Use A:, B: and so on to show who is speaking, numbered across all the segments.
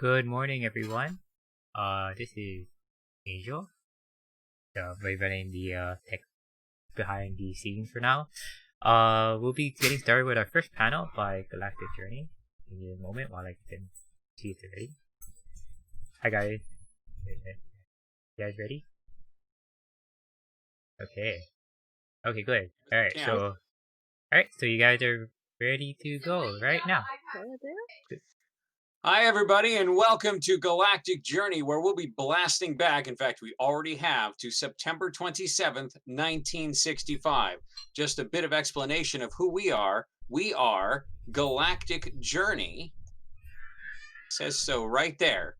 A: Good morning, everyone. This is Angel. We're running the tech behind the scenes for now. We'll be getting started with our first panel by Galactic Journey. Give me a moment while I can see if they're ready. Hi, guys. You guys ready? Okay. Okay, good. All right. So you guys are ready to go right now.
B: Hi, everybody, and welcome to Galactic Journey, where we'll be blasting back. In fact, we already have to September 27th, 1965. Just a bit of explanation of who we are. We are Galactic Journey. It says so right there.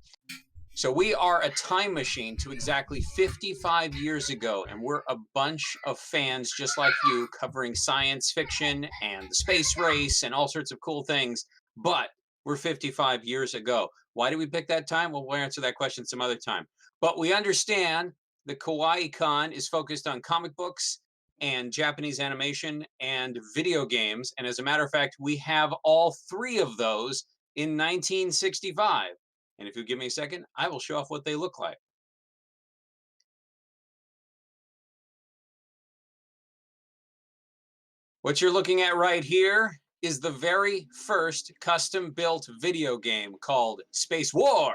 B: So we are a time machine to exactly 55 years ago, and we're a bunch of fans just like you, covering science fiction and the space race and all sorts of cool things. But we're 55 years ago. Why did we pick that time? Well, we'll answer that question some other time. But we understand the Kawaii Kon is focused on comic books and Japanese animation and video games. And as a matter of fact, we have all three of those in 1965. And if you give me a second, I will show off what they look like. What you're looking at right here is the very first custom-built video game called Space War,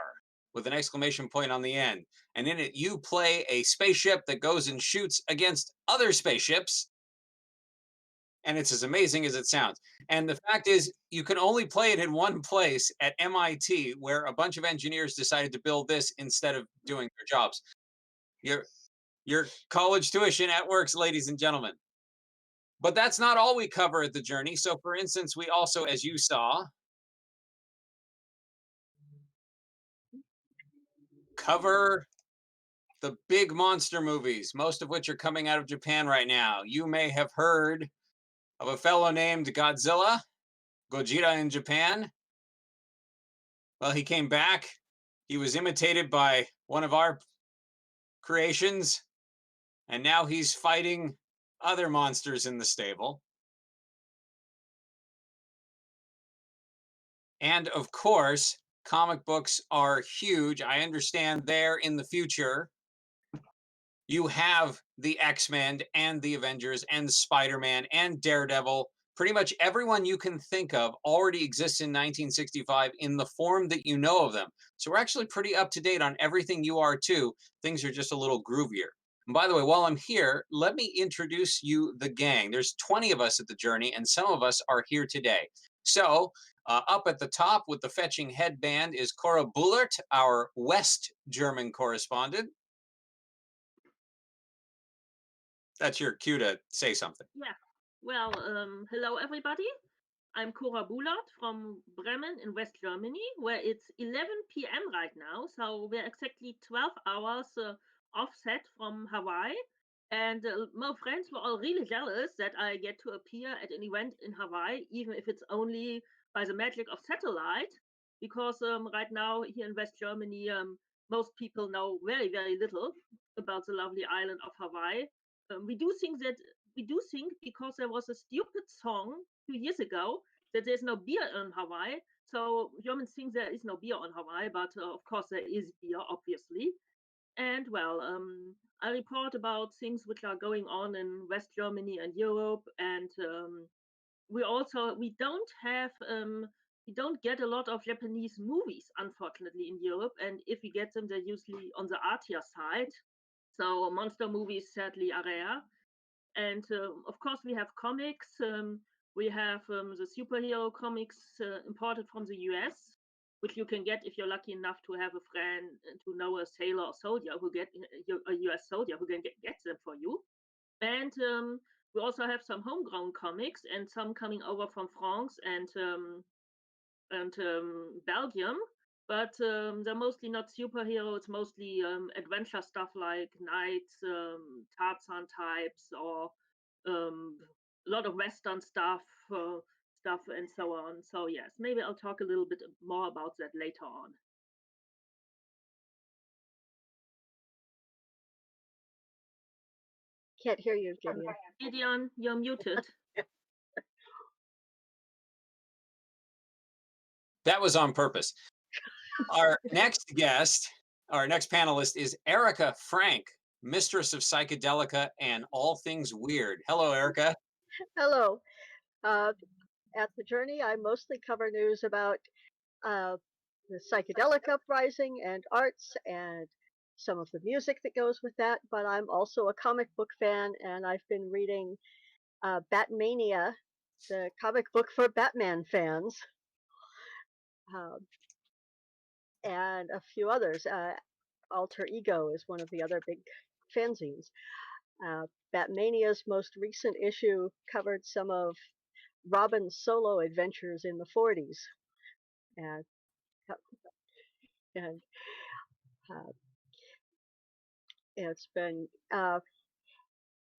B: with an exclamation point on the end. And in it, you play a spaceship that goes and shoots against other spaceships. And it's as amazing as it sounds. And the fact is, you can only play it in one place at MIT, where a bunch of engineers decided to build this instead of doing their jobs. Your college tuition at works, ladies and gentlemen. But that's not all we cover at the Journey. So, for instance, we also, as you saw, cover the big monster movies, most of which are coming out of Japan right now. You may have heard of a fellow named Godzilla, Gojira in Japan. Well, he came back. He was imitated by one of our creations, and now he's fighting other monsters in the stable. And of course, comic books are huge. I understand there in the future, you have the X-Men and the Avengers and Spiderman and Daredevil. Pretty much everyone you can think of already exists in 1965 in the form that you know of them. So we're actually pretty up to date on everything you are too. Things are just a little groovier. And by the way, while I'm here, let me introduce you the gang. There's 20 of us at the Journey, and some of us are here today. So up at the top with the fetching headband is Cora Bullert, our West German correspondent. That's your cue to say something.
C: Yeah. Well, hello everybody. I'm Cora Bullert from Bremen in West Germany, where it's 11 p.m. right now. So we're exactly 12 hours offset from Hawaii. And my friends were all really jealous that I get to appear at an event in Hawaii, even if it's only by the magic of satellite, because right now here in West Germany, most people know very, very little about the lovely island of Hawaii. We do think because there was a stupid song 2 years ago that there's no beer in Hawaii. So Germans think there is no beer on Hawaii, but of course there is beer, obviously. And well, I report about things which are going on in West Germany and Europe, and we don't get a lot of Japanese movies, unfortunately, in Europe. And if we get them, they're usually on the artier side. So monster movies sadly are rare. And of course, we have comics. We have the superhero comics imported from the US, which you can get if you're lucky enough to have a friend to know a sailor or soldier who get a US soldier who can get them for you. And we also have some homegrown comics and some coming over from France and Belgium. But they're mostly not superhero. It's mostly adventure stuff like knights, Tarzan types, or a lot of Western stuff, and so on. So yes, maybe I'll talk a little bit more about that later on.
D: Can't hear you, Gideon.
C: Gideon, you're muted.
B: That was on purpose. Our next guest, our next panelist is Erica Frank, mistress of psychedelica and all things weird. Hello, Erica.
D: Hello. Uh, at the Journey, I mostly cover news about uh, the psychedelic uprising and arts and some of the music that goes with that. But I'm also a comic book fan, and I've been reading Batmania, the comic book for Batman fans, um, and a few others. Alter Ego is one of the other big fanzines. Uh, Batmania's most recent issue covered some of Robin's solo adventures in the 40s. And, and uh, it's been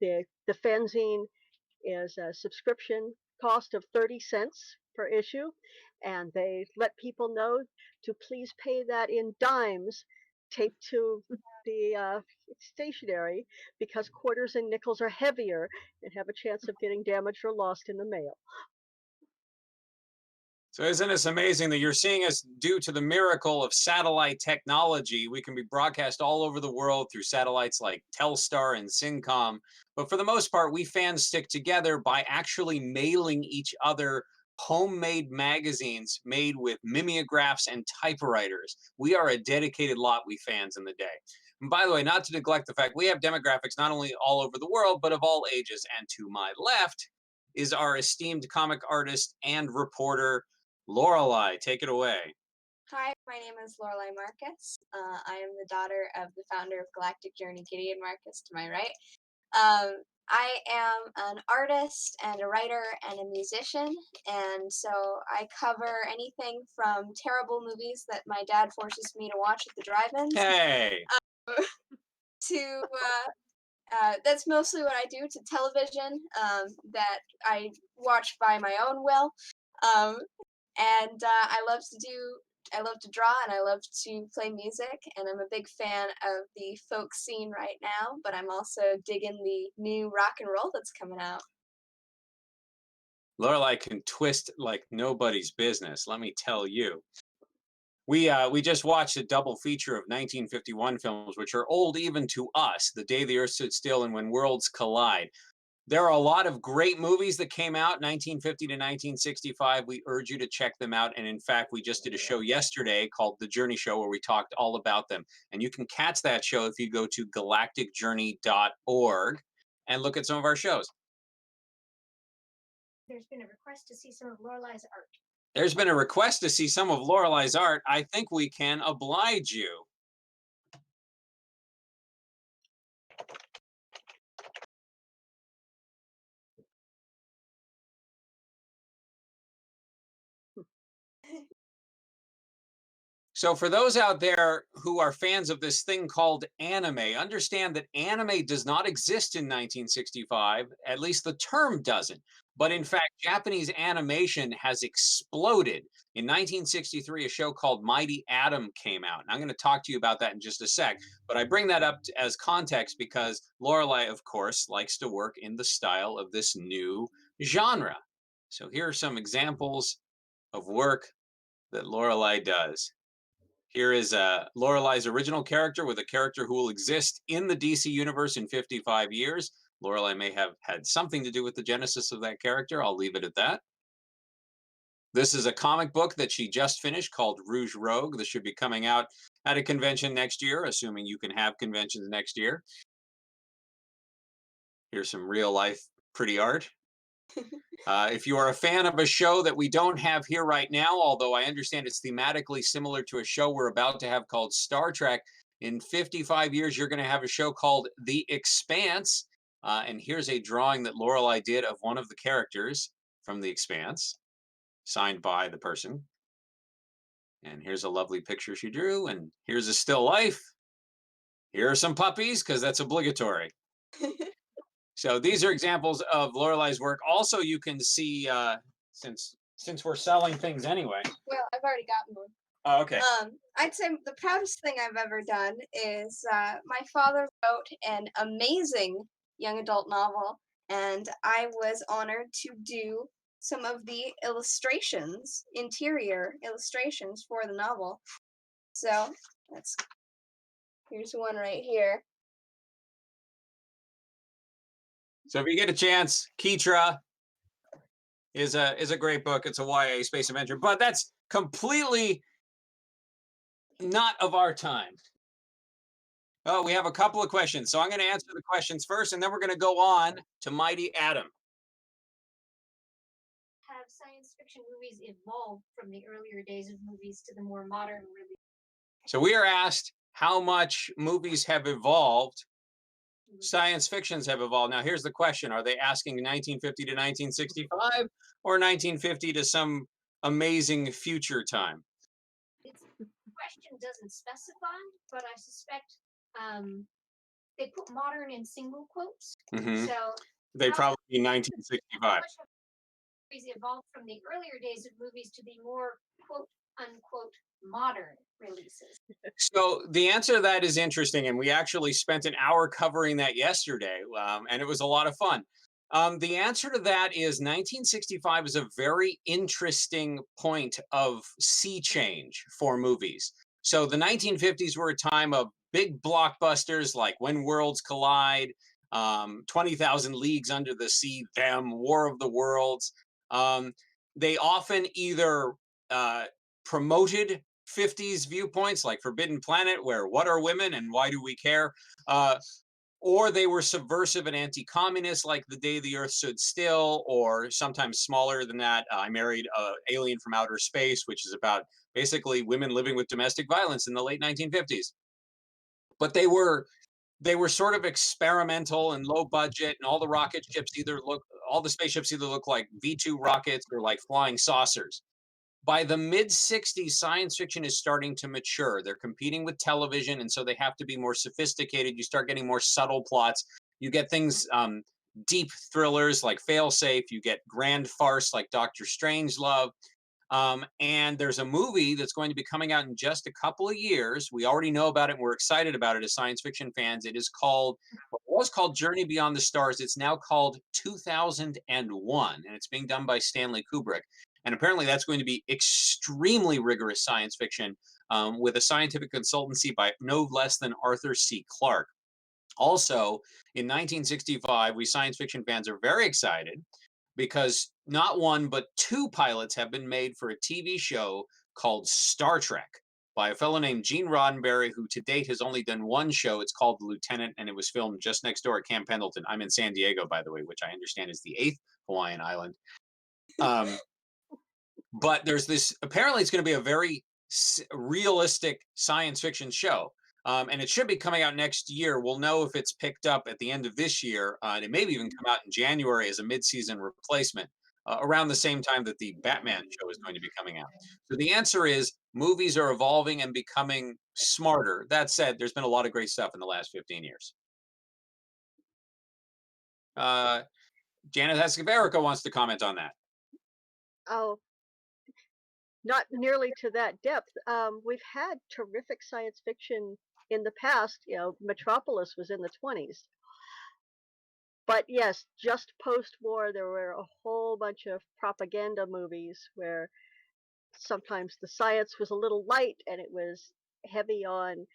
D: the fanzine is a subscription cost of 30 cents per issue, and they let people know to please pay that in dimes taped to the stationery because quarters and nickels are heavier and have a chance of getting damaged or lost in the mail.
B: So isn't this amazing that you're seeing us due to the miracle of satellite technology? We can be broadcast all over the world through satellites like Telstar and Syncom. But for the most part, we fans stick together by actually mailing each other homemade magazines made with mimeographs and typewriters. We are a dedicated lot, we fans, in the day. And by the way, not to neglect the fact we have demographics not only all over the world, but of all ages. And to my left is our esteemed comic artist and reporter, Lorelei. Take it away.
E: Hi, my name is Lorelei Marcus. I am the daughter of the founder of Galactic Journey, Gideon Marcus, to my right. I am an artist and a writer and a musician, and so I cover anything from terrible movies that my dad forces me to watch at the drive-ins
B: Hey.
E: to that's mostly what I do, to television that I watch by my own will. And I love to draw and I love to play music, and I'm a big fan of the folk scene right now, but I'm also digging the new rock and roll that's coming out.
B: Lorelei can twist like nobody's business, let me tell you. We just watched a double feature of 1951 films, which are old even to us, The Day the Earth Stood Still and When Worlds Collide. There are a lot of great movies that came out 1950 to 1965. We urge you to check them out. And in fact, we just did a show yesterday called The Journey Show where we talked all about them. And you can catch that show if you go to galacticjourney.org and look at some of our shows.
F: There's been a request to see some of Lorelei's art.
B: There's been a request to see some of Lorelei's art. I think we can oblige you. So for those out there who are fans of this thing called anime, understand that anime does not exist in 1965. At least the term doesn't. But in fact, Japanese animation has exploded. In 1963, a show called Mighty Atom came out. And I'm going to talk to you about that in just a sec. But I bring that up as context because Lorelei, of course, likes to work in the style of this new genre. So here are some examples of work that Lorelei does. Here is Lorelei's original character with a character who will exist in the DC universe in 55 years. Lorelei may have had something to do with the genesis of that character. I'll leave it at that. This is a comic book that she just finished called Rouge Rogue. This should be coming out at a convention next year, assuming you can have conventions next year. Here's some real life pretty art. If you are a fan of a show that we don't have here right now, although I understand it's thematically similar to a show we're about to have called Star Trek, in 55 years, you're going to have a show called The Expanse. And here's a drawing that Lorelei did of one of the characters from The Expanse, signed by the person. And here's a lovely picture she drew. And here's a still life. Here are some puppies, because that's obligatory. So these are examples of Lorelei's work. Also, you can see, since we're selling things anyway.
E: Well, I've already gotten one.
B: Oh, okay.
E: I'd say the proudest thing I've ever done is my father wrote an amazing young adult novel, and I was honored to do some of the illustrations, interior illustrations for the novel. So here's one right here.
B: So if you get a chance, Keetra is a great book. It's a YA space adventure, but that's completely not of our time. Oh, we have a couple of questions. So I'm going to answer the questions first, and then we're going to go on to Mighty Adam.
F: Have science fiction movies evolved from the earlier days of movies to the more modern release?
B: So we are asked how much movies have evolved, science fictions have evolved. Now, here's the question. Are they asking 1950 to 1965 or 1950 to some amazing future time?
F: The question doesn't specify, but I suspect they put modern in single quotes.
B: Mhm.
F: So
B: They
F: how
B: probably be
F: how
B: 1965.
F: much have movies evolved from the earlier days of movies to the more quote unquote modern releases?
B: So the answer to that is interesting, and we actually spent an hour covering that yesterday, and it was a lot of fun. The answer to that is 1965 is a very interesting point of sea change for movies. So the 1950s were a time of big blockbusters like When Worlds Collide, 20,000 Leagues Under the Sea, Them, War of the Worlds. They often either promoted 50s viewpoints like Forbidden Planet, where what are women and why do we care? Or they were subversive and anti-communist, like The Day the Earth Stood Still, or sometimes smaller than that, I Married an Alien from Outer Space, which is about basically women living with domestic violence in the late 1950s. But they were sort of experimental and low budget, and all the spaceships either look like V2 rockets or like flying saucers. By the mid 60s, science fiction is starting to mature. They're competing with television, and so they have to be more sophisticated. You start getting more subtle plots. You get things, deep thrillers like Failsafe. You get grand farce like Doctor Strangelove. And there's a movie that's going to be coming out in just a couple of years. We already know about it, and we're excited about it as science fiction fans. It was called Journey Beyond the Stars. It's now called 2001, and it's being done by Stanley Kubrick. And apparently that's going to be extremely rigorous science fiction, with a scientific consultancy by no less than Arthur C. Clarke. Also, in 1965, we science fiction fans are very excited because not one but two pilots have been made for a TV show called Star Trek by a fellow named Gene Roddenberry, who to date has only done one show. It's called The Lieutenant, and it was filmed just next door at Camp Pendleton. I'm in San Diego, by the way, which I understand is the 8th Hawaiian island. But there's this, apparently it's going to be a very realistic science fiction show. And it should be coming out next year. We'll know if it's picked up at the end of this year. And it may even come out in January as a mid-season replacement, around the same time that the Batman show is going to be coming out. So the answer is movies are evolving and becoming smarter. That said, there's been a lot of great stuff in the last 15 years. Janet Escaverica wants to comment on that.
D: Oh, not nearly to that depth. We've had terrific science fiction in the past. Metropolis was in the 20s. But yes, just post-war, there were a whole bunch of propaganda movies where sometimes the science was a little light and it was heavy on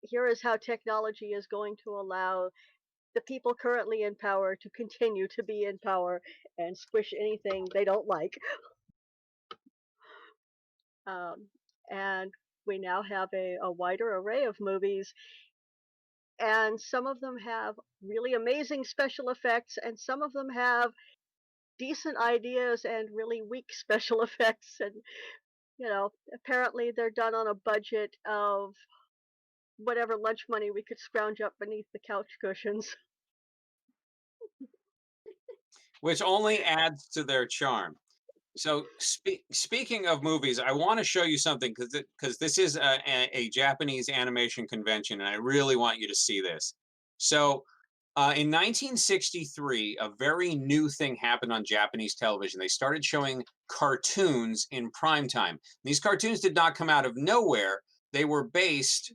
D: here is how technology is going to allow the people currently in power to continue to be in power and squish anything they don't like. And we now have a wider array of movies, and some of them have really amazing special effects, and some of them have decent ideas and really weak special effects. And apparently they're done on a budget of whatever lunch money we could scrounge up beneath the couch cushions.
B: Which only adds to their charm. So speaking of movies, I want to show you something because this is a Japanese animation convention, and I really want you to see this. So in 1963, a very new thing happened on Japanese television. They started showing cartoons in prime time. These cartoons did not come out of nowhere. They were based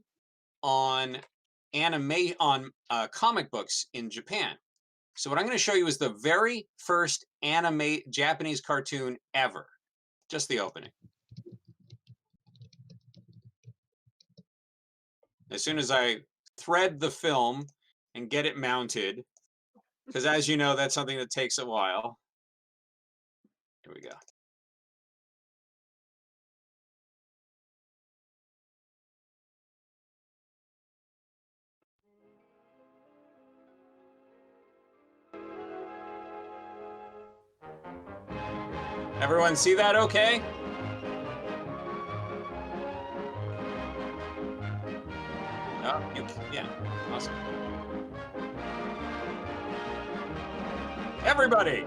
B: on comic books in Japan. So what I'm going to show you is the very first Japanese cartoon ever. Just the opening. as soon as I thread the film and get it mounted, because as you know, that's something that takes a while. Here we go. Everyone see that okay? Oh, yeah, awesome. Everybody!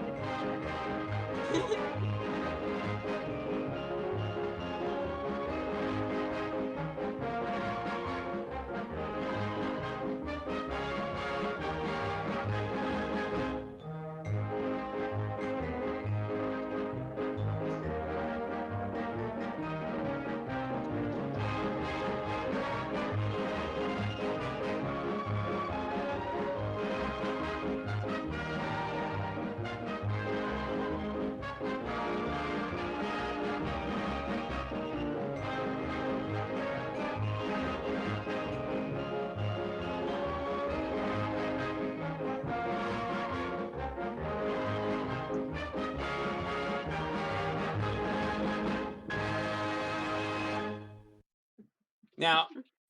B: Now,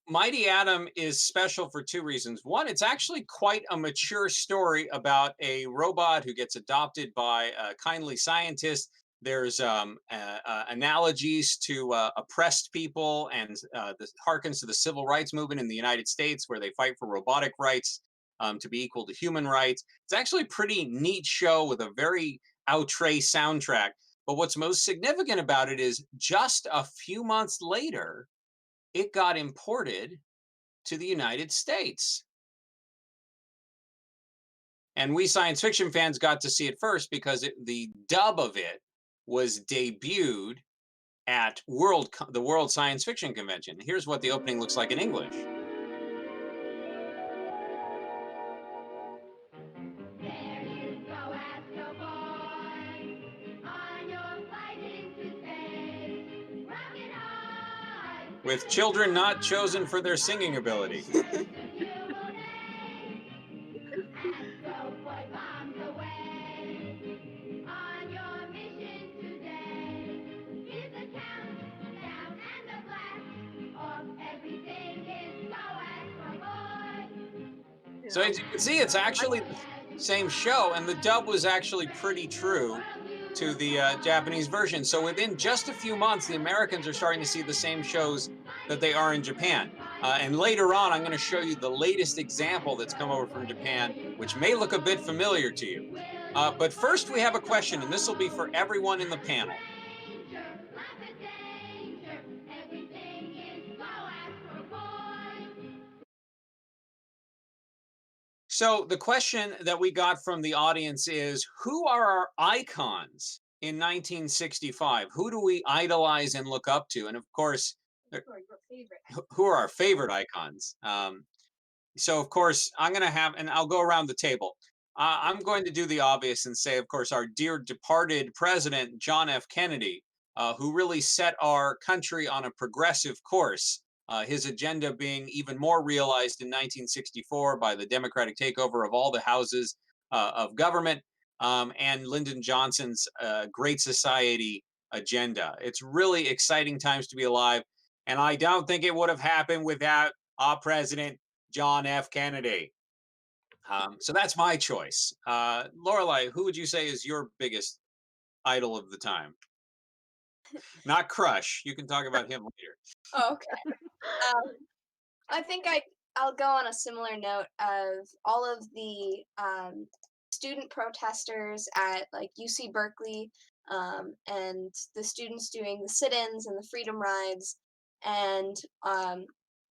B: Mighty Atom is special for two reasons. One, it's actually quite a mature story about a robot who gets adopted by a kindly scientist. There's analogies to oppressed people, and this harkens to the civil rights movement in the United States, where they fight for robotic rights to be equal to human rights. It's actually a pretty neat show with a very outre soundtrack. But what's most significant about it is just a few months later, it got imported to the United States. And we science fiction fans got to see it first because the dub of it was debuted at the World Science Fiction Convention. Here's what the opening looks like in English. With children not chosen for their singing ability. So as you can see, it's actually the same show, and the dub was actually pretty true to the Japanese version. So within just a few months, the Americans are starting to see the same shows that they are in Japan. And later on, I'm going to show you the latest example that's come over from Japan, which may look a bit familiar to you. But first, we have a question, and this will be for everyone in the panel. So the question that we got from the audience is, who are our icons in 1965? Who do we idolize and look up to? And of course, who are our favorite icons? So of course, I'm going to have, and I'll go around the table. I'm going to do the obvious and say, of course, our dear departed president, John F. Kennedy, who really set our country on a progressive course. His agenda being even more realized in 1964 by the Democratic takeover of all the houses of government, and Lyndon Johnson's Great Society agenda. It's really exciting times to be alive, and I don't think it would have happened without our president, John F. Kennedy. So that's my choice. Lorelai, who would you say is your biggest idol of the time? Not Crush. You can talk about him later.
E: Oh, okay. I think I'll go on a similar note of all of the student protesters at like UC Berkeley, and the students doing the sit-ins and the freedom rides, and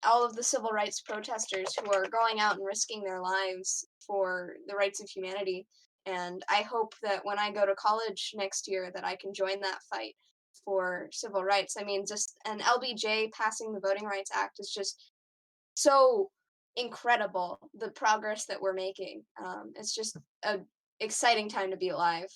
E: all of the civil rights protesters who are going out and risking their lives for the rights of humanity. And I hope that when I go to college next year that I can join that fight for civil rights. I mean, just an LBJ passing the Voting Rights Act is just so incredible, the progress that we're making. It's just a exciting time to be alive.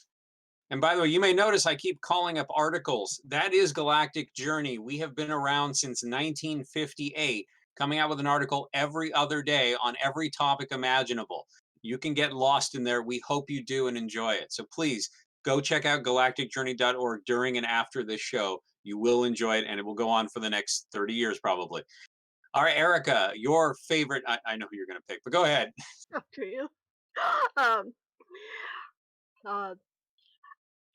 B: And by the way, you may notice I keep calling up articles. That is Galactic Journey. We have been around since 1958. coming out with an article every other day on every topic imaginable. You can get lost in there. We hope you do and enjoy it. So please go check out galacticjourney.org during and after this show. You will enjoy it, and it will go on for the next 30 years probably. All right, Erica, your favorite. I know who you're going to pick, but go ahead.
D: After you. Um, uh,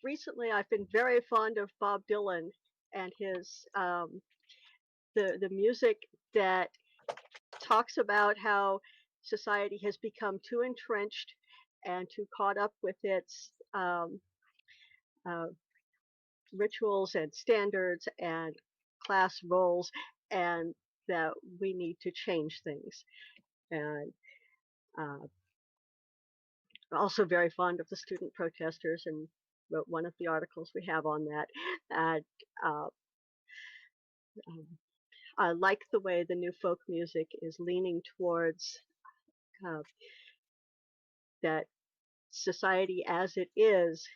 D: Recently, I've been very fond of Bob Dylan and his the music that talks about how society has become too entrenched and too caught up with its uh, rituals and standards and class roles, and that we need to change things. And uh, also very fond of the student protesters and wrote one of the articles we have on that. And uh, um, I like the way the new folk music is leaning towards uh, that society as it is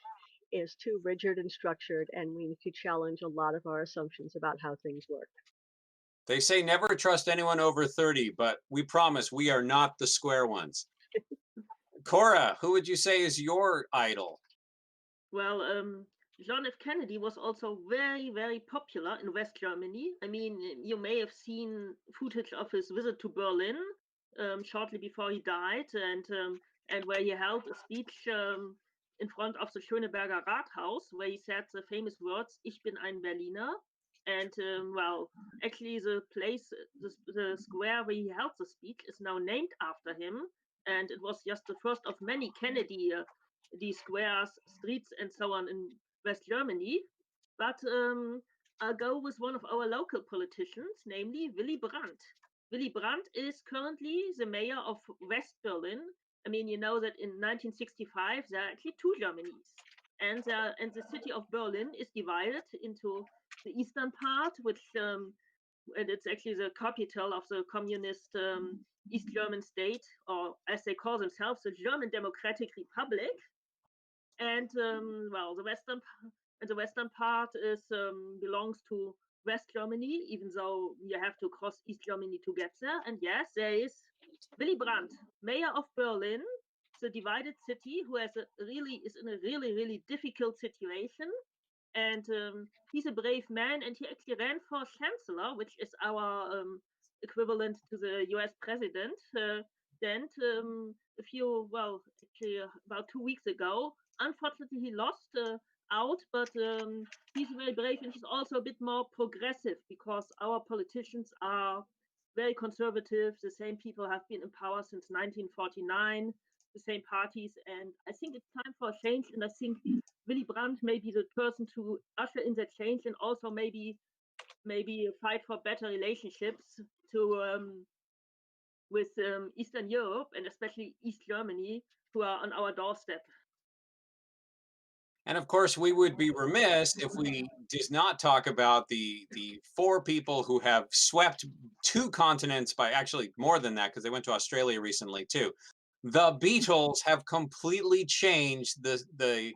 D: too rigid and structured, and we need to challenge a lot of our assumptions about how things work.
B: They say never trust anyone over 30, but we promise we are not the square ones. Cora, who would you say is your idol?
C: Well, John F. Kennedy was also very, very popular in West Germany. I mean, you may have seen footage of his visit to Berlin shortly before he died, and where he held a speech in front of the Schöneberger Rathaus, where he said the famous words, "Ich bin ein Berliner." And well, actually, the place, the square where he held the speech, is now named after him. And it was just the first of many Kennedy these squares, streets, and so on in West Germany. But I'll go with one of our local politicians, namely Willy Brandt. Willy Brandt is currently the mayor of West Berlin. I mean, you know that in 1965 there are actually two Germanys, and the city of Berlin is divided into the eastern part, which and it's actually the capital of the communist East German state, or as they call themselves, the German Democratic Republic. And well, the western part is belongs to West Germany, even though you have to cross East Germany to get there. And yes, there is Willy Brandt, mayor of Berlin, the divided city, who is in a really difficult situation. And he's a brave man, and he actually ran for chancellor, which is our equivalent to the U.S. president. Then actually about 2 weeks ago. Unfortunately, he lost out, but he's very brave, and he's also a bit more progressive because our politicians are very conservative. The same people have been in power since 1949, the same parties, and I think it's time for a change. And I think Willy Brandt may be the person to usher in that change, and also maybe fight for better relationships with Eastern Europe and especially East Germany, who are on our doorstep.
B: And of course, we would be remiss if we did not talk about the four people who have swept two continents, by actually more than that, because they went to Australia recently too. The Beatles have completely changed the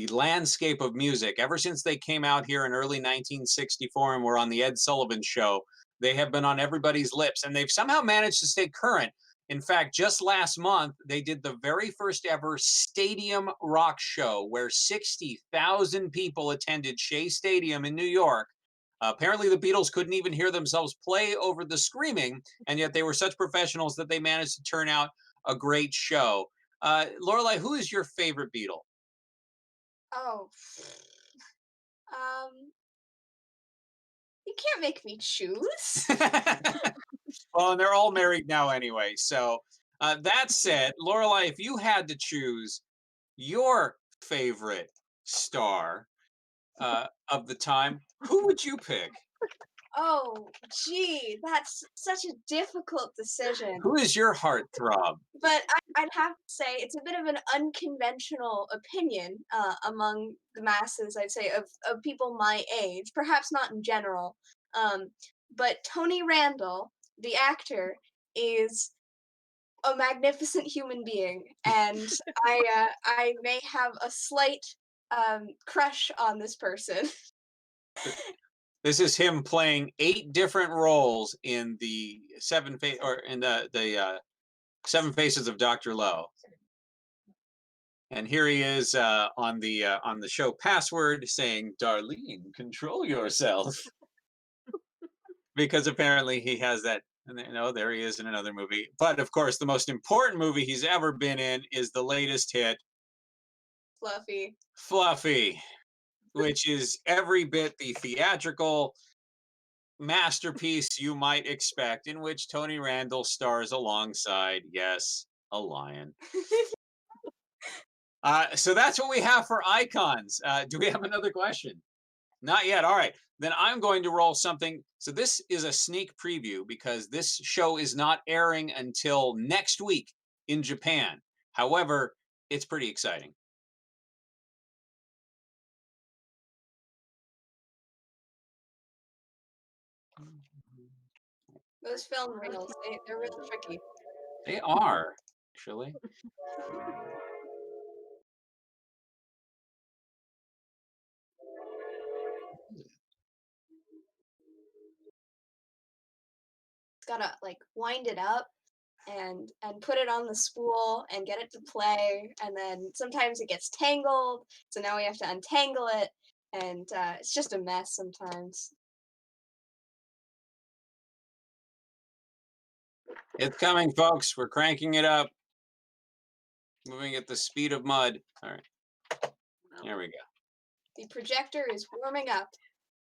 B: landscape of music ever since they came out here in early 1964 and were on the Ed Sullivan Show. They have been on everybody's lips, and they've somehow managed to stay current. In fact, just last month, they did the very first ever stadium rock show where 60,000 people attended Shea Stadium in New York. Apparently, the Beatles couldn't even hear themselves play over the screaming, and yet they were such professionals that they managed to turn out a great show. Lorelai, who is your favorite Beatle?
E: Oh, you can't make me choose.
B: Well, and they're all married now anyway. So that said, Lorelai, if you had to choose your favorite star of the time, who would you pick?
E: Oh, gee, that's such a difficult decision.
B: Who is your heartthrob?
E: But I'd have to say it's a bit of an unconventional opinion among the masses, I'd say, of people my age, perhaps not in general. But Tony Randall, the actor, is a magnificent human being, and I may have a slight crush on this person.
B: This is him playing 8 different roles in the Seven Faces of Dr. Lowe. And here he is on the show Password saying, "Darlene, control yourself," because apparently he has that. And there he is in another movie. But of course, the most important movie he's ever been in is the latest hit, Fluffy, which is every bit the theatrical masterpiece you might expect, in which Tony Randall stars alongside, yes, a lion. So that's what we have for icons. Do we have another question? Not yet. All right. Then I'm going to roll something. So this is a sneak preview because this show is not airing until next week in Japan. However, it's pretty exciting.
E: Those film reels, they're real tricky.
B: They are, actually.
E: Gotta like wind it up and put it on the spool and get it to play, and then sometimes it gets tangled, so now we have to untangle it, and it's just a mess sometimes.
B: It's coming, folks. We're cranking it up. Moving at the speed of mud. All right. There we go.
E: The projector is warming up.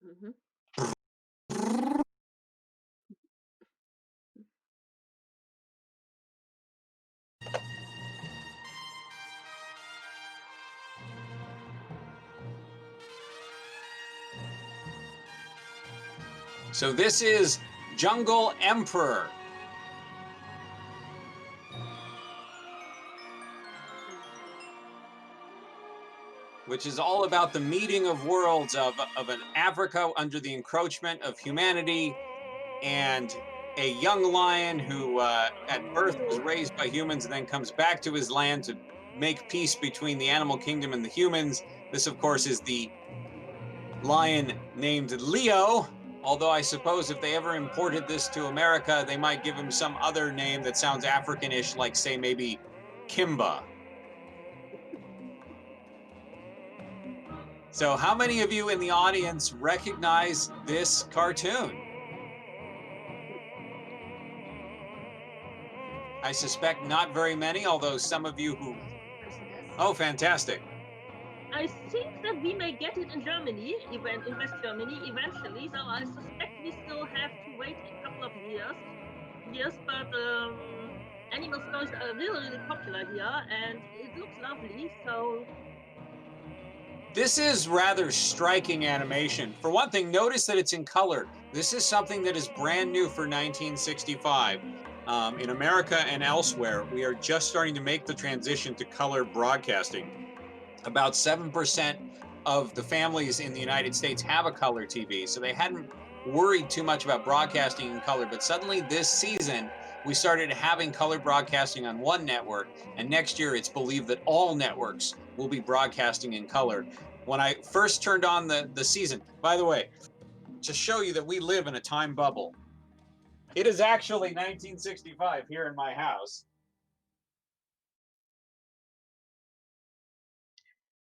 C: Mhm.
B: So this is Jungle Emperor. Which is all about the meeting of worlds of an Africa under the encroachment of humanity, and a young lion who at birth was raised by humans and then comes back to his land to make peace between the animal kingdom and the humans. This, of course, is the lion named Leo, although I suppose if they ever imported this to America, they might give him some other name that sounds African-ish, like, say, maybe Kimba. So how many of you in the audience recognize this cartoon? I suspect not very many, although some of you who... Oh, fantastic.
C: I think that we may get it in Germany, in West Germany, eventually. So I suspect we still have to wait a couple of years. But animal stories are really, really popular here, and it looks lovely. So
B: This is rather striking animation. For one thing, notice that it's in color. This is something that is brand new for 1965. In America and elsewhere, we are just starting to make the transition to color broadcasting. About 7% of the families in the United States have a color TV, so they hadn't worried too much about broadcasting in color. But suddenly this season, we started having color broadcasting on one network, and next year it's believed that all networks will be broadcasting in color. When I first turned on the season, by the way, to show you that we live in a time bubble, it is actually 1965 here in my house.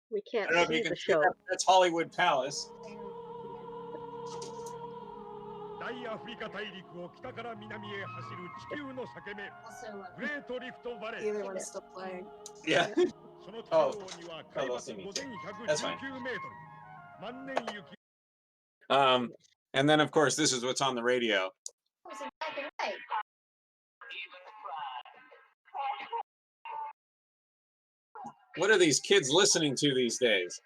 D: We
B: I
D: can't
B: don't know if you
D: see
B: can
D: the
B: see
D: show.
B: that. That's Hollywood Palace.
G: 大アフリカ大陸を北から南へ走る地球の裂け目
F: Also,
G: グレートリフトバレ
E: The
G: ー
E: other one's still playing.
B: Yeah.
G: その中央には海抜
B: That's fine.
G: 5119メートル万年雪
B: And then of course this is what's on the radio.
F: it was in black and white.
B: What are these kids listening to these days?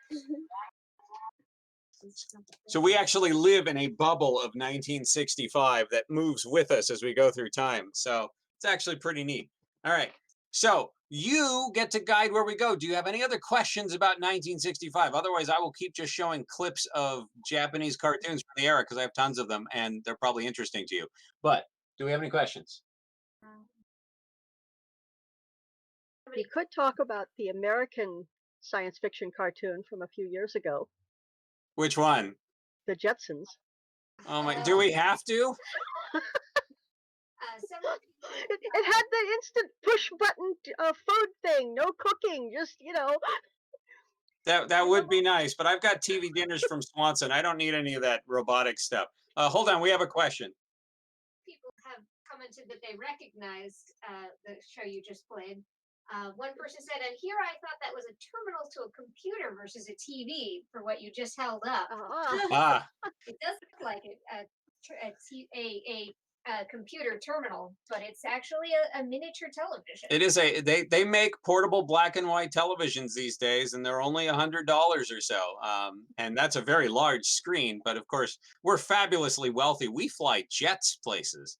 B: So we actually live in a bubble of 1965 that moves with us as we go through time. So it's actually pretty neat. All right. So you get to guide where we go. Do you have any other questions about 1965? Otherwise, I will keep just showing clips of Japanese cartoons from the era because I have tons of them and they're probably interesting to you. But do we have any questions?
D: You could talk about the American science fiction cartoon from a few years ago,
B: Which one?
D: the Jetsons.
B: Oh my! Do we have to?
F: Several
D: It had the instant push button food thing. No cooking, just
B: That would be nice, but I've got TV dinners from Swanson. I don't need any of that robotic stuff. Hold on, we have a question.
F: people have commented that they recognized the show you just played. One person said, and here I thought that was a terminal to a computer versus a TV for what you just held up.
B: Ah,
F: It does look like a computer terminal, but it's actually a miniature television.
B: it is they make portable black and white televisions these days, and they're only $100 or so. And that's a very large screen. But of course, we're fabulously wealthy. We fly jets places.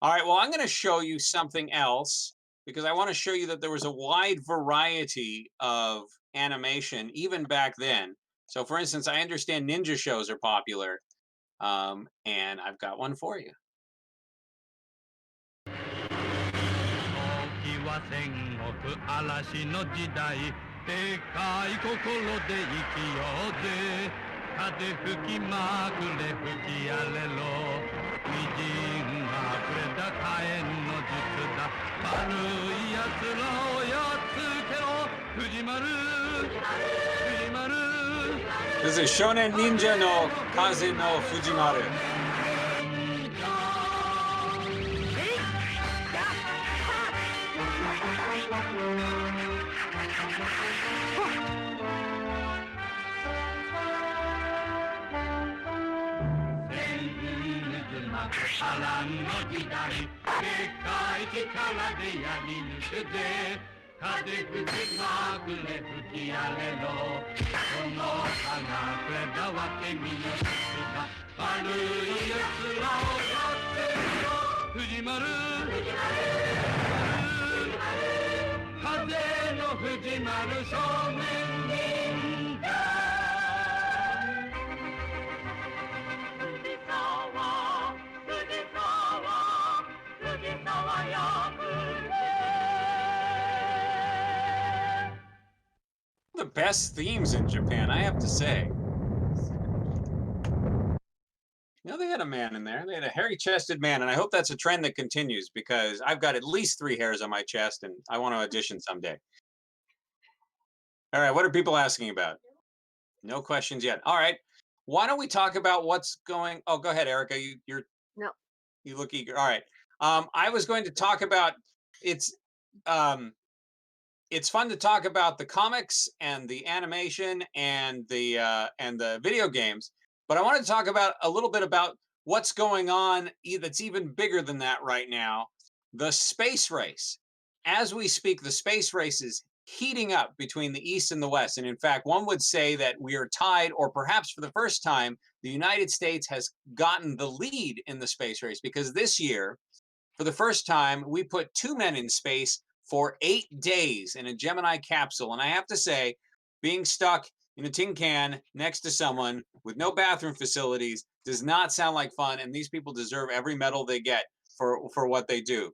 B: All right. Well, I'm going to show you something else because I want to show you that there was a wide variety of animation even back then. So, for instance, I understand ninja shows are popular, and I've got one for you.
H: 時は戦国嵐の時代でかい心で生きようぜ風吹きまくれ吹き荒れろ微塵がくれた火炎の術だ悪い奴らをやっつけろ藤丸藤丸
B: This is Shonen Ninja no Kaze no Fujimaru. The best themes in Japan, I have to say. You know, they had a man in there. They had a hairy-chested man, and I hope that's a trend that continues because I've got at least 3 hairs on my chest, and I want to audition someday. All right, what are people asking about? No questions yet. All right, why don't we talk about what's going? Oh, go ahead, Erica. You look eager. All right. I was going to talk about it's fun to talk about the comics and the animation and the video games, but I want to talk about a little bit about what's going on that's even bigger than that right now, the space race. As we speak, the space race is heating up between the East and the West. And in fact, one would say that we are tied, or perhaps for the first time, the United States has gotten the lead in the space race because this year, for the first time, we put 2 men in space for 8 days in a Gemini capsule. And I have to say, being stuck in a tin can next to someone with no bathroom facilities does not sound like fun. And these people deserve every medal they get for what they do.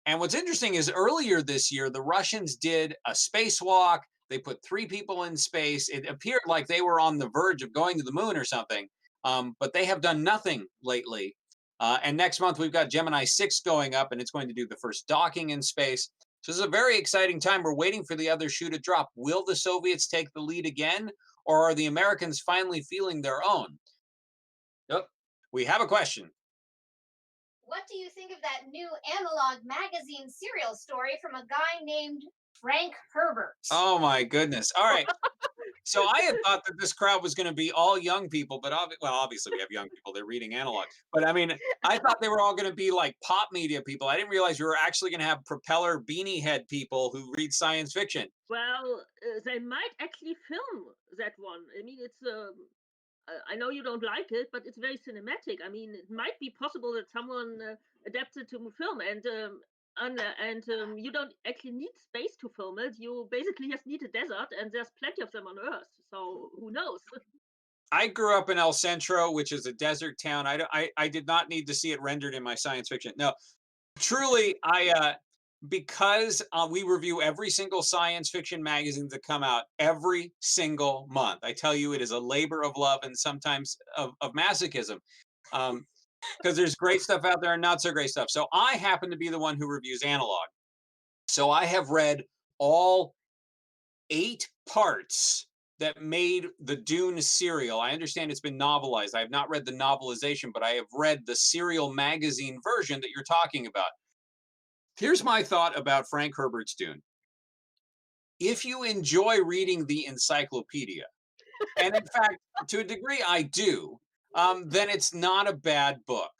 B: And what's interesting is earlier this year, the Russians did a spacewalk. They put 3 people in space. It appeared like they were on the verge of going to the moon or something. But they have done nothing lately. And next month, we've got Gemini 6 going up, and it's going to do the first docking in space. So this is a very exciting time. We're waiting for the other shoe to drop. Will the Soviets take the lead again, or are the Americans finally feeling their own? Yep. We have a question.
F: What do you think of that new analog magazine serial story from a guy named Frank Herbert?
B: Oh, my goodness. All right. So I had thought that this crowd was going to be all young people, but obviously we have young people. They're reading analog. But I mean, I thought they were all going to be like pop media people. I didn't realize we were actually going to have propeller beanie head people who read science fiction.
C: Well, they might actually film that one. I mean, it's I know you don't like it, but it's very cinematic. I mean, it might be possible that someone adapted to film, and you don't actually need space to film it. You basically just need a desert, and there's plenty of them on Earth. So who knows?
B: I grew up in El Centro, which is a desert town. I did not need to see it rendered in my science fiction. No, truly, because we review every single science fiction magazine that come out every single month. I tell you, it is a labor of love and sometimes of masochism. Because there's great stuff out there and not so great stuff. So I happen to be the one who reviews Analog. So I have read all 8 parts that made the Dune serial. I understand it's been novelized. I have not read the novelization, but I have read the serial magazine version that you're talking about. Here's my thought about Frank Herbert's Dune. If you enjoy reading the encyclopedia, and in fact, to a degree I do, then it's not a bad book.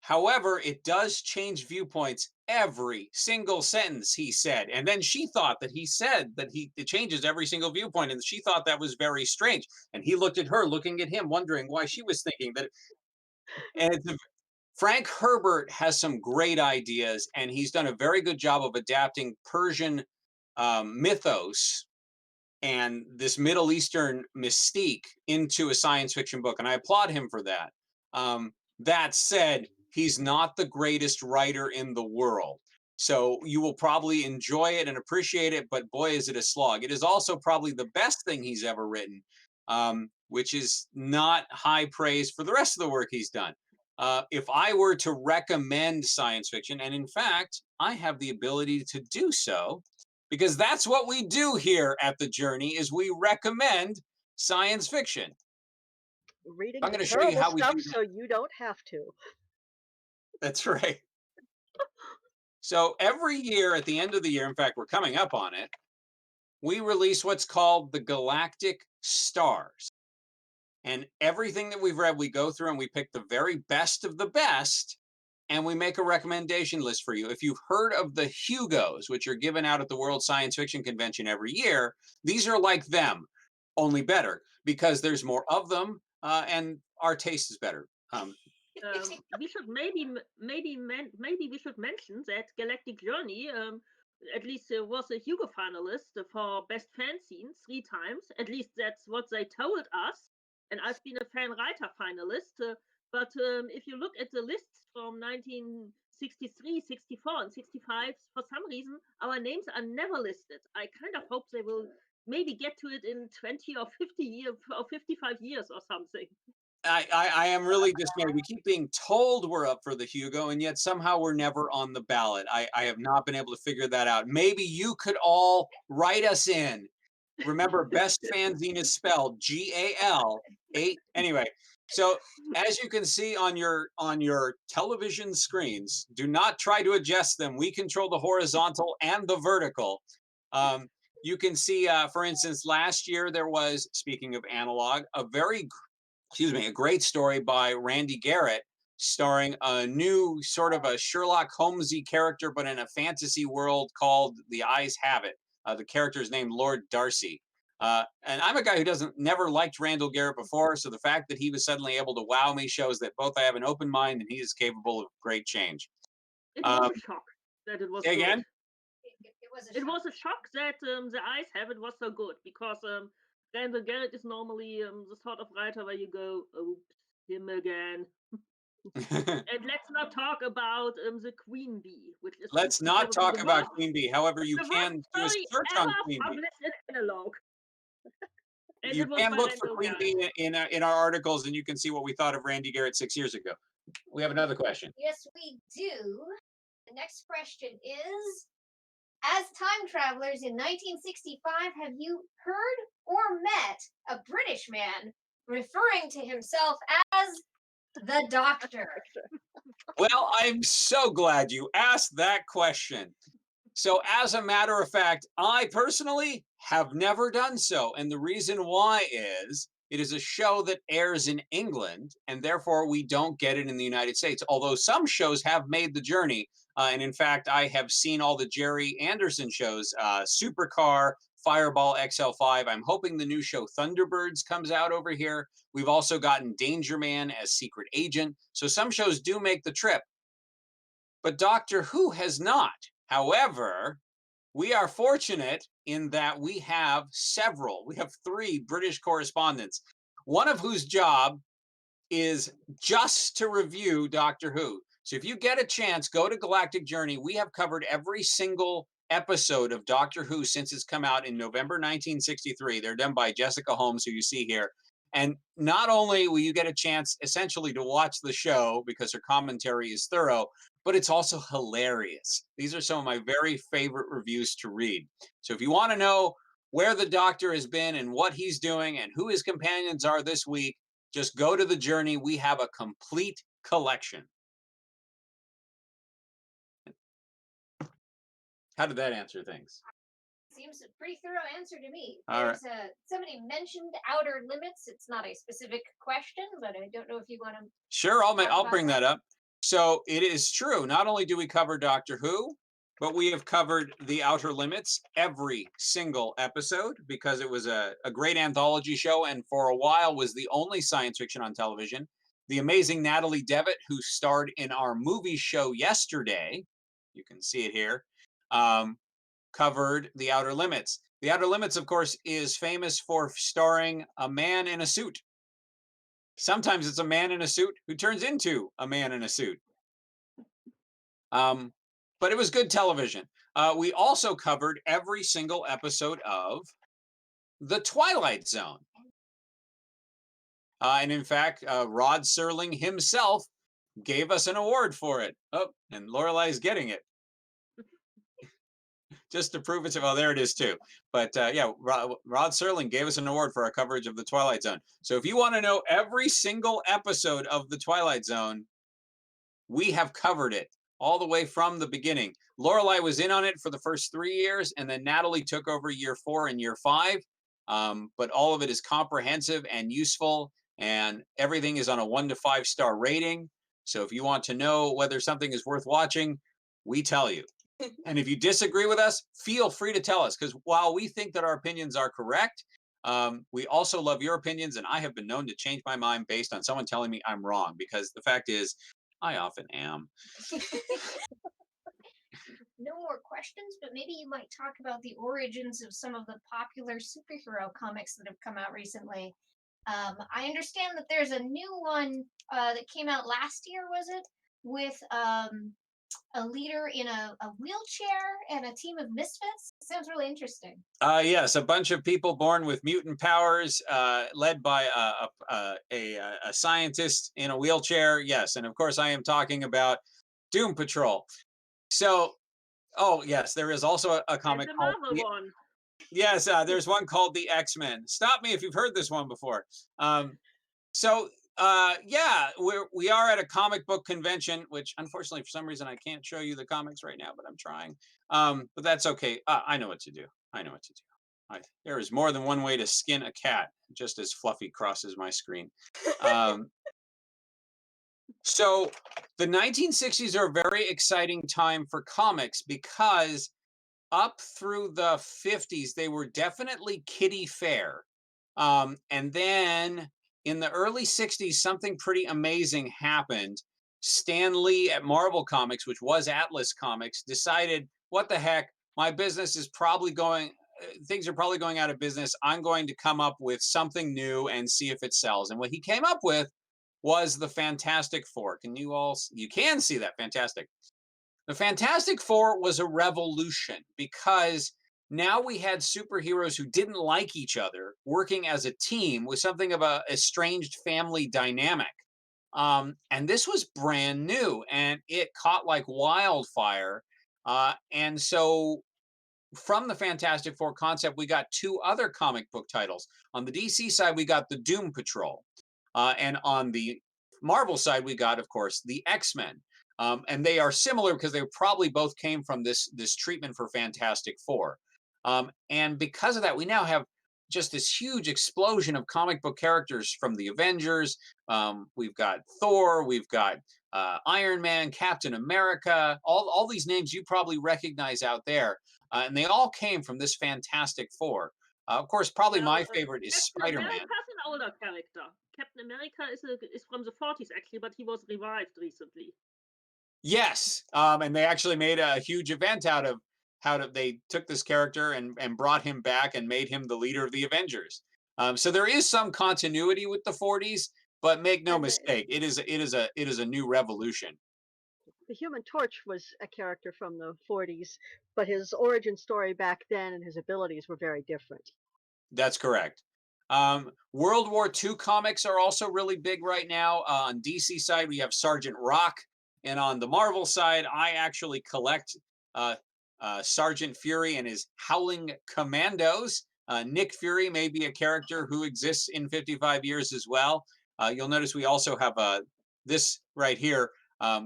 B: However, it does change viewpoints every single sentence he said. And then she thought that he said that it changes every single viewpoint. And she thought that was very strange. And he looked at her, looking at him, wondering why she was thinking that. And Frank Herbert has some great ideas, and he's done a very good job of adapting Persian mythos and this Middle Eastern mystique into a science fiction book. And I applaud him for that. That said, he's not the greatest writer in the world. So you will probably enjoy it and appreciate it, but boy, is it a slog. It is also probably the best thing he's ever written, which is not high praise for the rest of the work he's done. If I were to recommend science fiction, and in fact, I have the ability to do so, because that's what we do here at The Journey, is we recommend science fiction.
D: Reading
B: I'm going
D: the
B: to show you
D: terrible
B: how we
D: stuff
B: do that.
D: so you don't have to.
B: That's right. So every year at the end of the year, in fact, we're coming up on it, we release what's called the Galactic Stars. And everything that we've read, we go through and we pick the very best of the best, and we make a recommendation list for you. If you've heard of the Hugos, which are given out at the World Science Fiction Convention every year, these are like them, only better, because there's more of them, and our taste is better.
C: We should maybe we should mention that Galactic Journey at least was a Hugo finalist for best fan scene 3 times. At least that's what they told us. And I've been a fan writer finalist. But if you look at the lists from 1963, 64, and 65, for some reason our names are never listed. I kind of hope they will maybe get to it in 20 or 50 years or 55 years or something.
B: I am really dismayed. We keep being told we're up for the Hugo, and yet somehow we're never on the ballot. I have not been able to figure that out. Maybe you could all write us in. Remember, best fanzine is spelled GAL 8. Anyway, so as you can see on your television screens, do not try to adjust them. We control the horizontal and the vertical. You can see, for instance, last year there was, speaking of analog, a great story by Randy Garrett, starring a new sort of a Sherlock Holmesy character, but in a fantasy world called The Eyes Have It. The character is named Lord Darcy. And I'm a guy who never liked Randall Garrett before, so the fact that he was suddenly able to wow me shows that both I have an open mind and he is capable of great change.
C: It was a shock that it was good.
B: Again?
C: It was a shock that The Eyes Have It was so good, because Randall Garrett is normally the sort of writer where you go, oops, him again. And let's not talk about the Queen Bee, which is.
B: Let's not talk about Queen Bee. However, you can do a search on Queen Bee.
C: In Analog.
B: You can look for Queen Bee in our articles, and you can see what we thought of Randy Garrett 6 years ago. We have another question.
F: Yes, we do. The next question is, as time travelers in 1965, have you heard or met a British man referring to himself as the Doctor?
B: Well, I'm so glad you asked that question. So as a matter of fact, I personally have never done so. And the reason why is it is a show that airs in England, and therefore we don't get it in the United States. Although some shows have made the journey. And in fact, I have seen all the Jerry Anderson shows, Supercar, Fireball XL5. I'm hoping the new show Thunderbirds comes out over here. We've also gotten Danger Man as secret agent. So some shows do make the trip. But Doctor Who has not. However, we are fortunate in that we have 3 British correspondents, one of whose job is just to review Doctor Who. So if you get a chance, go to Galactic Journey. We have covered every single episode of Doctor Who since it's come out in November 1963. They're done by Jessica Holmes, who you see here. And not only will you get a chance essentially to watch the show because her commentary is thorough, but it's also hilarious. These are some of my very favorite reviews to read. So if you want to know where the Doctor has been and what he's doing and who his companions are this week, just go to the Journey. We have a complete collection. How did that answer things?
F: Seems a pretty thorough answer to me.
B: All right.
F: Somebody mentioned Outer Limits. It's not a specific question, but I don't know if you want to.
B: Sure, I'll
F: talk
B: bring
F: about
B: that up. So it is true. Not only do we cover Doctor Who, but we have covered The Outer Limits every single episode because it was a great anthology show and for a while was the only science fiction on television. The amazing Natalie Devitt, who starred in our movie show yesterday, you can see it here, covered The Outer Limits. The Outer Limits, of course, is famous for starring a man in a suit. Sometimes it's a man in a suit who turns into a man in a suit. But it was good television. We also covered every single episode of The Twilight Zone. And in fact, Rod Serling himself gave us an award for it. Oh, and Lorelai's getting it. Just to prove it's, well, there it is too. But yeah, Rod Serling gave us an award for our coverage of The Twilight Zone. So if you want to know every single episode of The Twilight Zone, we have covered it all the way from the beginning. Lorelai was in on it for the first 3 years, and then Natalie took over year 4 and year 5. But all of it is comprehensive and useful, and everything is on a 1 to 5 star rating. So if you want to know whether something is worth watching, we tell you. And if you disagree with us, feel free to tell us, because while we think that our opinions are correct, we also love your opinions, and I have been known to change my mind based on someone telling me I'm wrong, because the fact is, I often am.
F: No more questions, but maybe you might talk about the origins of some of the popular superhero comics that have come out recently. I understand that there's a new one that came out last year, was it? With a leader in a wheelchair and a team of misfits. Sounds really interesting.
B: Yes, a bunch of people born with mutant powers, led by a scientist in a wheelchair. Yes, and of course I am talking about Doom Patrol. So, oh yes, there is also a comic
C: There's
B: called
C: another one.
B: Yes, there's one called the X-Men. Stop me if you've heard this one before. Yeah, we are at a comic book convention, which unfortunately for some reason I can't show you the comics right now, but I'm trying. But that's okay. I know what to do. I know what to do. There is more than one way to skin a cat, just as Fluffy crosses my screen. So the 1960s are a very exciting time for comics because up through the 50s, they were definitely kiddie fair. And then in the early 60s, something pretty amazing happened. Stan Lee at Marvel Comics, which was Atlas Comics, decided, what the heck, my business is probably going, things are probably going out of business. I'm going to come up with something new and see if it sells. And what he came up with was the Fantastic Four. You can see that, fantastic. The Fantastic Four was a revolution because now we had superheroes who didn't like each other working as a team with something of a estranged family dynamic. And this was brand new and it caught like wildfire. And so from the Fantastic Four concept, we got 2 other comic book titles. On the DC side, we got the Doom Patrol. And on the Marvel side, we got, of course, the X-Men. And they are similar because they probably both came from this treatment for Fantastic Four. And because of that, we now have just this huge explosion of comic book characters from the Avengers. We've got Thor, we've got Iron Man, Captain America, all these names you probably recognize out there. And they all came from this Fantastic Four. Of course, probably my favorite is
C: Captain
B: Spiderman.
C: America is an older character. Captain America is from the 40s actually, but he was revived recently.
B: Yes, and they actually made a huge event out of they took this character and brought him back and made him the leader of the Avengers. So there is some continuity with the 40s, but make no mistake, it is a new revolution.
D: the Human Torch was a character from the 40s, but his origin story back then and his abilities were very different.
B: That's correct. World War II comics are also really big right now. On DC side, we have Sergeant Rock, and on the Marvel side, I actually collect Sergeant Fury and his Howling Commandos. Nick Fury may be a character who exists in 55 years as well. You'll notice we also have this right here.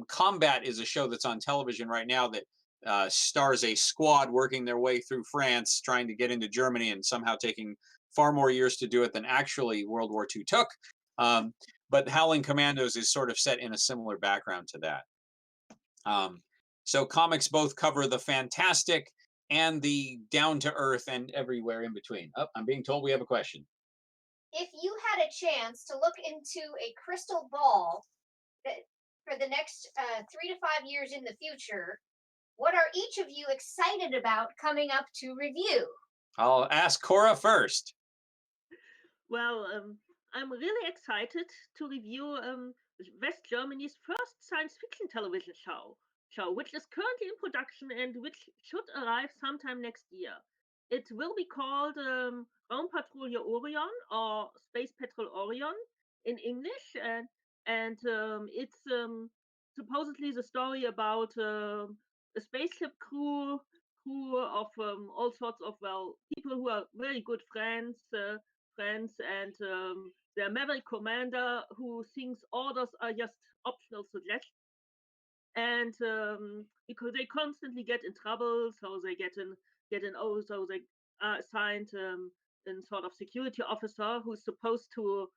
B: Combat is a show that's on television right now that stars a squad working their way through France, trying to get into Germany and somehow taking far more years to do it than actually World War II took. But Howling Commandos is sort of set in a similar background to that. So comics both cover the fantastic and the down-to-earth and everywhere in between. Oh, I'm being told we have a question.
F: If you had a chance to look into a crystal ball for the next 3 to 5 years in the future, what are each of you excited about coming up to review?
B: I'll ask Cora first.
C: Well, I'm really excited to review West Germany's first science fiction television show, which is currently in production and which should arrive sometime next year. It will be called Raumpatrouille Orion or Space Patrol Orion in English, and it's supposedly the story about a spaceship crew of all sorts of people who are very good friends, and their maverick commander who thinks orders are just optional suggestions. And because they constantly get in trouble, so they so they are assigned a sort of security officer who's supposed to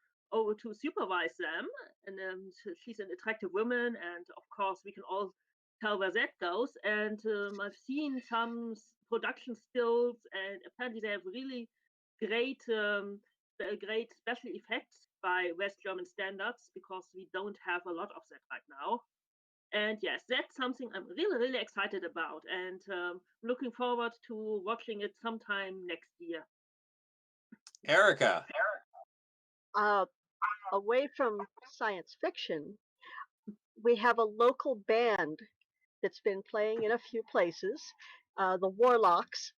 C: supervise them, and she's an attractive woman, and of course we can all tell where that goes. And I've seen some production stills, and apparently they have really great special effects by West German standards, because we don't have a lot of that right now. And yes, that's something I'm really, really excited about, and looking forward to watching it sometime next year.
B: Erica.
D: Away from science fiction, we have a local band that's been playing in a few places, the Warlocks.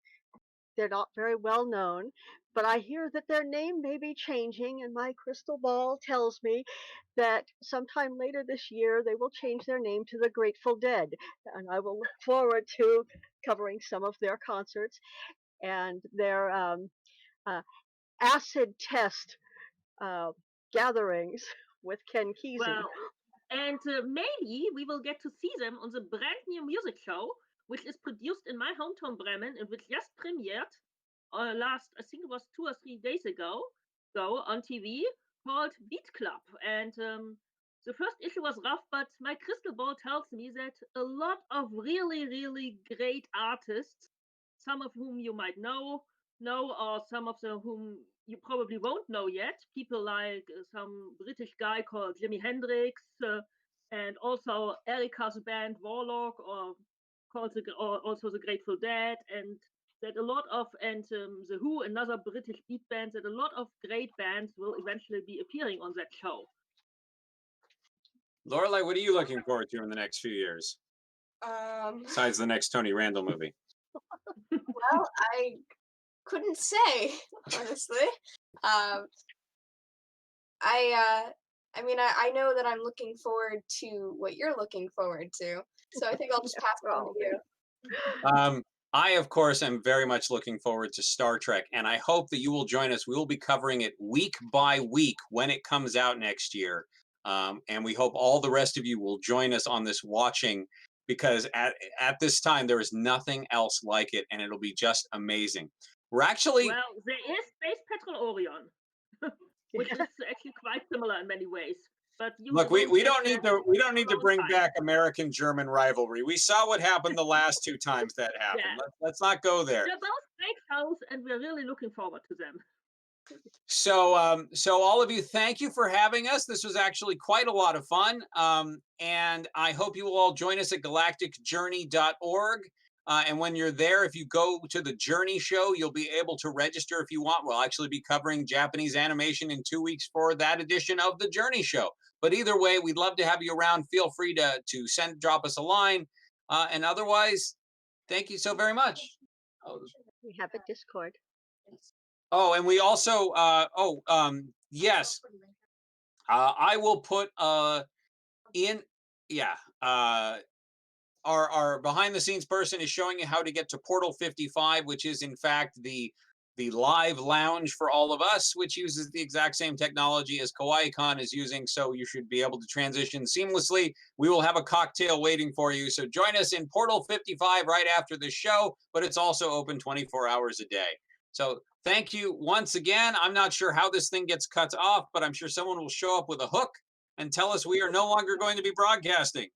D: They're not very well known, but I hear that their name may be changing, and my crystal ball tells me that sometime later this year they will change their name to the Grateful Dead, and I will look forward to covering some of their concerts and their acid test gatherings with Ken Kesey.
C: Well, and maybe we will get to see them on the brand new music show, which is produced in my hometown Bremen and which just premiered I think it was 2 or 3 days ago on TV, called Beat Club. And the first issue was rough, but my crystal ball tells me that a lot of really, really great artists, some of whom you might know, or some of them whom you probably won't know yet. People like some British guy called Jimi Hendrix, and also Erica's band Warlock, or also the Grateful Dead, and that a lot of, and the Who, another British beat band, that a lot of great bands will eventually be appearing on that show.
B: Lorelai, what are you looking forward to in the next few years? Besides the next Tony Randall movie.
E: Well, I couldn't say, honestly. I know that I'm looking forward to what you're looking forward to, so I think I'll just pass it on to you.
B: I, of course, am very much looking forward to Star Trek, and I hope that you will join us. We will be covering it week by week when it comes out next year, and we hope all the rest of you will join us on this watching, because at this time there is nothing else like it, and it'll be just amazing. We're actually
C: there is Space Patrol Orion, which is actually quite similar in many ways. But
B: look, we don't need to bring back American-German rivalry. We saw what happened the last 2 times that happened. Yeah. Let's not go there.
C: They're both great shows, and we're really looking forward to them.
B: So all of you, thank you for having us. This was actually quite a lot of fun, and I hope you will all join us at galacticjourney.org. And when you're there, if you go to the Journey show, you'll be able to register if you want. We'll actually be covering Japanese animation in 2 weeks for that edition of the Journey show. But either way, we'd love to have you around. Feel free to drop us a line. And otherwise, thank you so very much.
D: We have a Discord.
B: Oh, and we also, yes, I will put in, yeah, our behind the scenes person is showing you how to get to Portal 55, which is in fact the live lounge for all of us, which uses the exact same technology as Kawaii Kon is using. So you should be able to transition seamlessly. We will have a cocktail waiting for you. So join us in Portal 55 right after the show, but it's also open 24 hours a day. So thank you once again. I'm not sure how this thing gets cut off, but I'm sure someone will show up with a hook and tell us we are no longer going to be broadcasting.